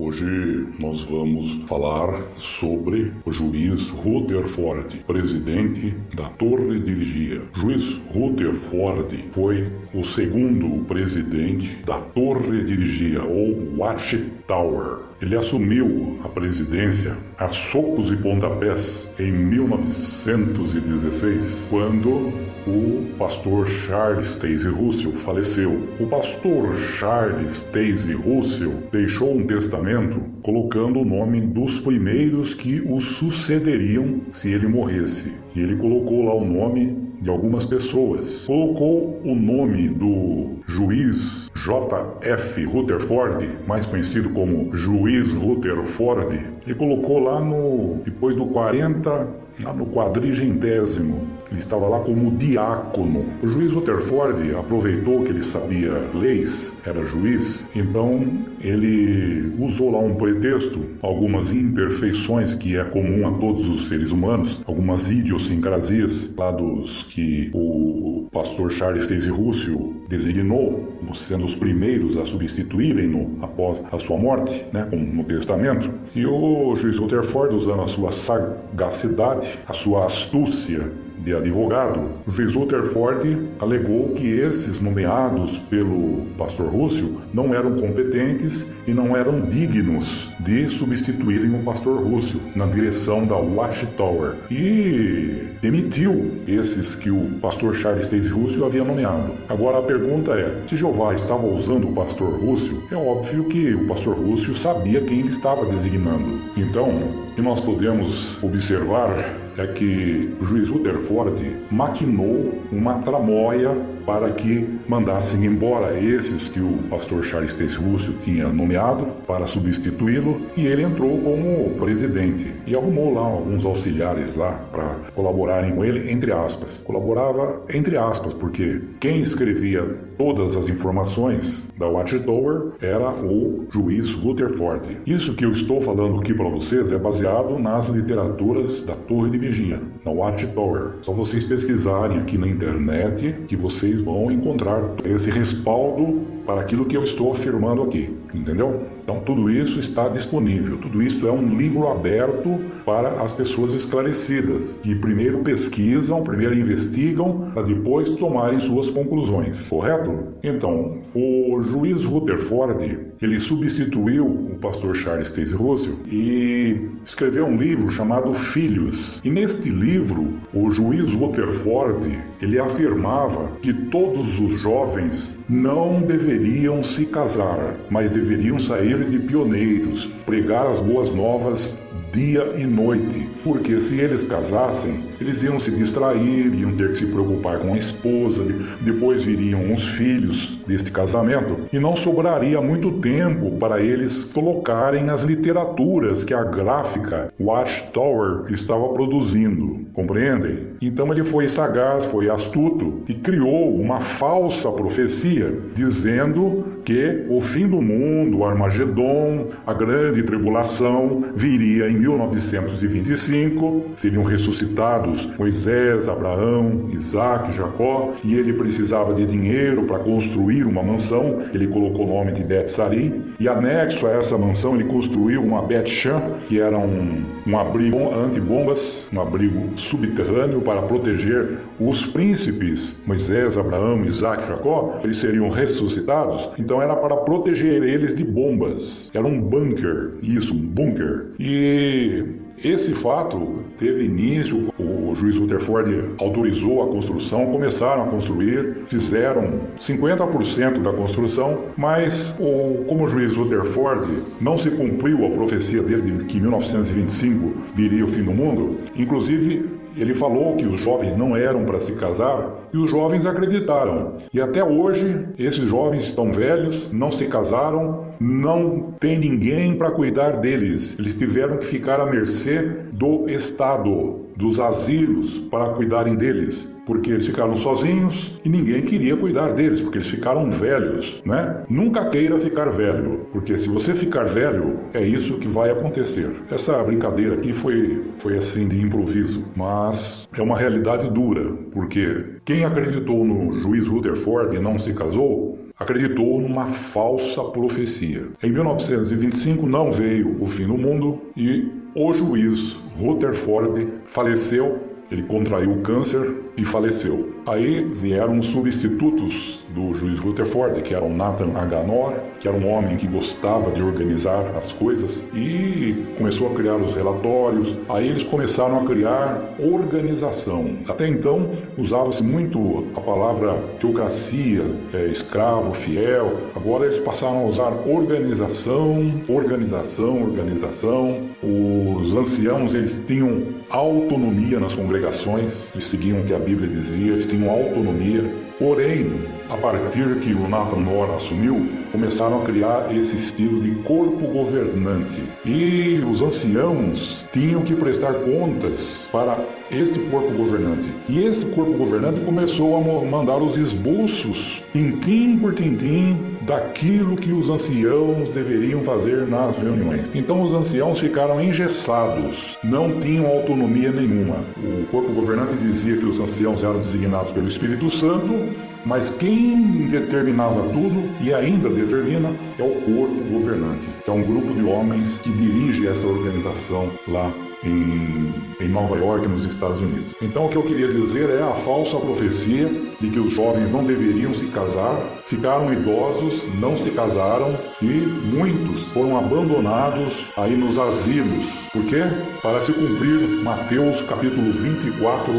Hoje nós vamos falar sobre o juiz Rutherford, presidente da Torre de Vigia. Juiz Rutherford foi o segundo presidente da Torre de Vigia, ou Watchtower. Ele assumiu a presidência a socos e pontapés em 1916, quando o pastor Charles Taze Russell faleceu. O pastor Charles Taze Russell deixou um testamento colocando o nome dos primeiros que o sucederiam se ele morresse. E ele colocou lá o nome de algumas pessoas. Colocou o nome do juiz J.F. Rutherford, mais conhecido como Juiz Rutherford. Ele colocou lá depois do 40, lá no 40º. Ele estava lá como diácono. O juiz Rutherford aproveitou que ele sabia leis, era juiz, então ele usou lá um pretexto, algumas imperfeições que é comum a todos os seres humanos, algumas idiosincrasias lá dos que o pastor Charles Taze Russell designou, sendo os primeiros a substituírem-no após a sua morte, como no testamento. E o juiz Rutherford, usando a sua sagacidade, a sua astúcia de advogado, o juiz Rutherford alegou que esses nomeados pelo pastor Russell não eram competentes e não eram dignos de substituírem o pastor Russell na direção da Watchtower, e demitiu esses que o pastor Charles Taze Russell havia nomeado. Agora a pergunta é, se Jeová estava usando o pastor Russell, é óbvio que o pastor Russell sabia quem ele estava designando. Então, o que nós podemos observar é que o juiz Rutherford maquinou uma tramóia para que mandassem embora esses que o pastor Charles Taze Russell tinha nomeado para substituí-lo, e ele entrou como presidente e arrumou lá alguns auxiliares lá para colaborarem com ele, entre aspas. Colaborava entre aspas, porque quem escrevia todas as informações da Watchtower era o juiz Rutherford. Isso que eu estou falando aqui para vocês é baseado nas literaturas da Torre de Vigia, na Watchtower. Só vocês pesquisarem aqui na internet que vocês vão encontrar esse respaldo para aquilo que eu estou afirmando aqui, entendeu? Então tudo isso está disponível, tudo isso é um livro aberto para as pessoas esclarecidas, que primeiro pesquisam, primeiro investigam, para depois tomarem suas conclusões, correto? Então, o juiz Rutherford, ele substituiu o pastor Charles Taze Russell e escreveu um livro chamado Filhos. E neste livro, o juiz Rutherford, ele afirmava que todos os jovens não deveriam se casar, mas deveriam sair de pioneiros, pregar as boas novas dia e noite, porque se eles casassem, eles iam se distrair, iam ter que se preocupar com a esposa, depois viriam os filhos deste casamento, e não sobraria muito tempo para eles colocarem as literaturas que a gráfica Watchtower estava produzindo, compreendem? Então ele foi sagaz, foi astuto e criou uma falsa profecia, dizendo que o fim do mundo, o Armagedon, a grande tribulação, viria em 1925, seriam ressuscitados Moisés, Abraão, Isaac, Jacó, e ele precisava de dinheiro para construir uma mansão. Ele colocou o nome de Bet-Sari, e anexo a essa mansão ele construiu uma Bet-Shan, que era um abrigo antibombas, um abrigo subterrâneo para proteger os príncipes Moisés, Abraão, Isaac, Jacó. Eles seriam ressuscitados, então era para proteger eles de bombas. Era um bunker, isso, um bunker. E esse fato teve início, o juiz Rutherford autorizou a construção, começaram a construir, fizeram 50% da construção, mas como o juiz Rutherford não se cumpriu a profecia dele de que em 1925 viria o fim do mundo, inclusive ele falou que os jovens não eram para se casar, e os jovens acreditaram. E até hoje, esses jovens estão velhos, não se casaram, não tem ninguém para cuidar deles. Eles tiveram que ficar à mercê do Estado, dos asilos, para cuidarem deles, porque eles ficaram sozinhos e ninguém queria cuidar deles, porque eles ficaram velhos, né? Nunca queira ficar velho, porque se você ficar velho, é isso que vai acontecer. Essa brincadeira aqui foi assim de improviso, mas é uma realidade dura, porque quem acreditou no juiz Rutherford e não se casou, acreditou numa falsa profecia. Em 1925 não veio o fim do mundo e o juiz Rutherford faleceu. Ele contraiu câncer e faleceu. Aí vieram os substitutos do juiz Rutherford, que era o Nathan Aganor, que era um homem que gostava de organizar as coisas e começou a criar os relatórios. Aí eles começaram a criar organização. Até então usava-se muito a palavra teocracia, escravo, fiel. Agora eles passaram a usar organização. Os anciãos, eles tinham autonomia nas congregações, eles seguiam o que a Bíblia dizia, eles tinham autonomia. Porém, a partir que o Nathan Moore assumiu, começaram a criar esse estilo de corpo governante. E os anciãos tinham que prestar contas para este corpo governante. E esse corpo governante começou a mandar os esboços, tintim por tintim, daquilo que os anciãos deveriam fazer nas reuniões. Então os anciãos ficaram engessados, não tinham autonomia nenhuma. O corpo governante dizia que os anciãos eram designados pelo Espírito Santo, mas quem determinava tudo, e ainda determina, é o corpo governante, que é um grupo de homens que dirige essa organização lá em Nova York, nos Estados Unidos. Então o que eu queria dizer é a falsa profecia de que os jovens não deveriam se casar, ficaram idosos, não se casaram e muitos foram abandonados aí nos asilos. Por quê? Para se cumprir Mateus capítulo 24,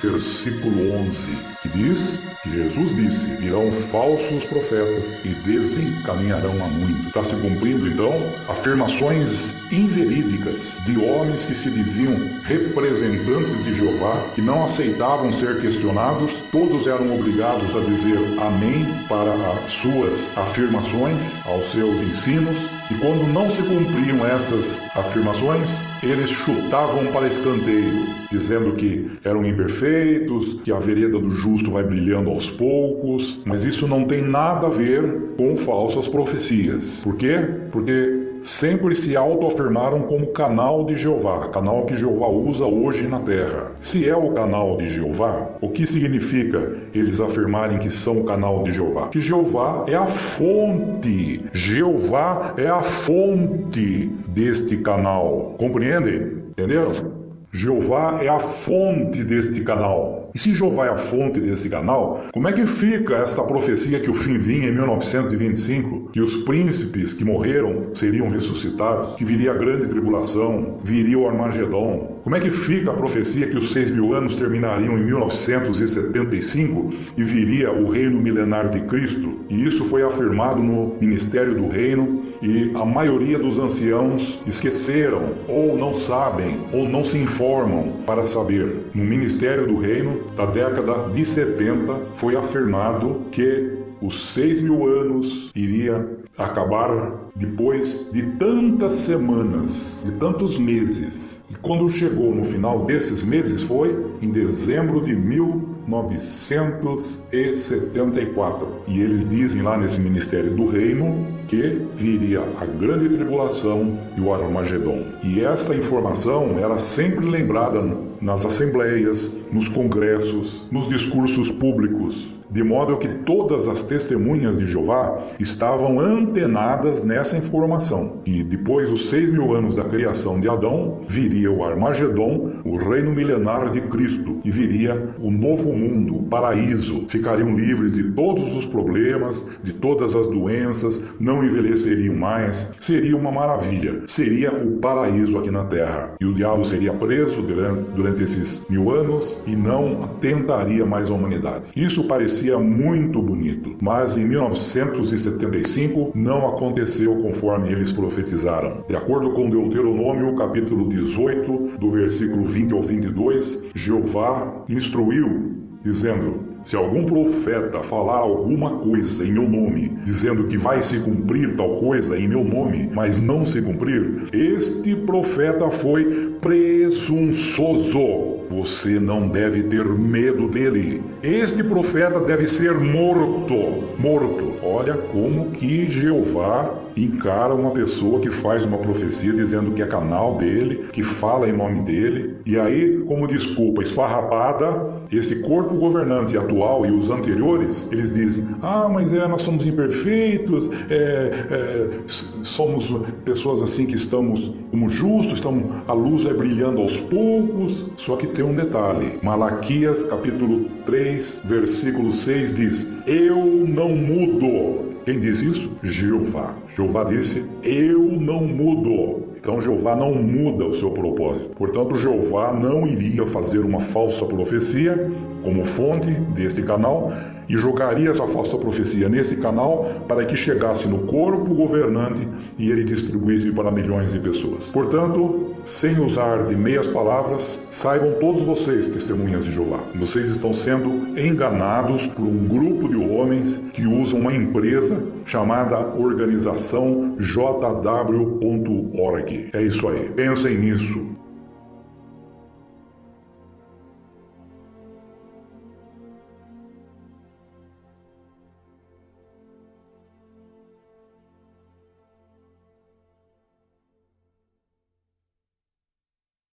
versículo 11, que diz que Jesus disse: virão falsos profetas e desencaminharão a muitos. Está se cumprindo então afirmações inverídicas de homens que se diziam representantes de Jeová, que não aceitavam ser questionados, todos eram obrigados a dizer amém para as suas afirmações, aos seus ensinos, e quando não se cumpriam essas afirmações, eles chutavam para escanteio, dizendo que eram imperfeitos, que a vereda do justo vai brilhando aos poucos, mas isso não tem nada a ver com falsas profecias. Por quê? Porque sempre se autoafirmaram como canal de Jeová, canal que Jeová usa hoje na terra. Se é o canal de Jeová, o que significa eles afirmarem que são o canal de Jeová? Que Jeová é a fonte. Jeová é a fonte deste canal. Compreendem? Entenderam? Jeová é a fonte deste canal. E se Jeová é a fonte desse canal, como é que fica esta profecia que o fim vinha em 1925, que os príncipes que morreram seriam ressuscitados, que viria a grande tribulação, viria o Armagedon? Como é que fica a profecia que os 6.000 anos terminariam em 1975 e viria o reino milenar de Cristo? E isso foi afirmado no Ministério do Reino, e a maioria dos anciãos esqueceram, ou não sabem, ou não se informam para saber. No Ministério do Reino, da década de 70, foi afirmado que os 6.000 anos iria acabar depois de tantas semanas, de tantos meses. E quando chegou no final desses meses foi em dezembro de 1974. E eles dizem lá nesse Ministério do Reino que viria a grande tribulação e o Armagedon. E essa informação era sempre lembrada nas assembleias, nos congressos, nos discursos públicos, de modo que todas as testemunhas de Jeová estavam antenadas nessa informação. E depois dos 6.000 anos da criação de Adão, viria o Armagedon, o reino milenar de Cristo, e viria o novo mundo, o paraíso. Ficariam livres de todos os problemas, de todas as doenças, não envelheceriam mais. Seria uma maravilha, seria o paraíso aqui na terra. E o diabo seria preso durante esses 1.000 anos e não atentaria mais à humanidade. Isso parecia muito bonito, mas em 1975 não aconteceu conforme eles profetizaram. De acordo com Deuteronômio, capítulo 18, do versículo 20 ao 22, Jeová instruiu, dizendo: se algum profeta falar alguma coisa em meu nome, dizendo que vai se cumprir tal coisa em meu nome, mas não se cumprir, este profeta foi presunçoso. Você não deve ter medo dele. Este profeta deve ser morto. Olha como que Jeová encara uma pessoa que faz uma profecia dizendo que é canal dele, que fala em nome dele, e aí, como desculpa esfarrapada, esse corpo governante atual e os anteriores, eles dizem, mas nós somos imperfeitos, somos pessoas assim que estamos como justos, a luz vai brilhando aos poucos. Só que tem um detalhe, Malaquias capítulo 3, versículo 6 diz, eu não mudo. Quem diz isso? Jeová. Jeová disse, eu não mudo. Então Jeová não muda o seu propósito. Portanto, Jeová não iria fazer uma falsa profecia como fonte deste canal e jogaria essa falsa profecia nesse canal para que chegasse no corpo governante e ele distribuísse para milhões de pessoas. Portanto, sem usar de meias palavras, saibam todos vocês, testemunhas de Jeová, vocês estão sendo enganados por um grupo de homens que usam uma empresa chamada Organização JW.org. É isso aí. Pensem nisso.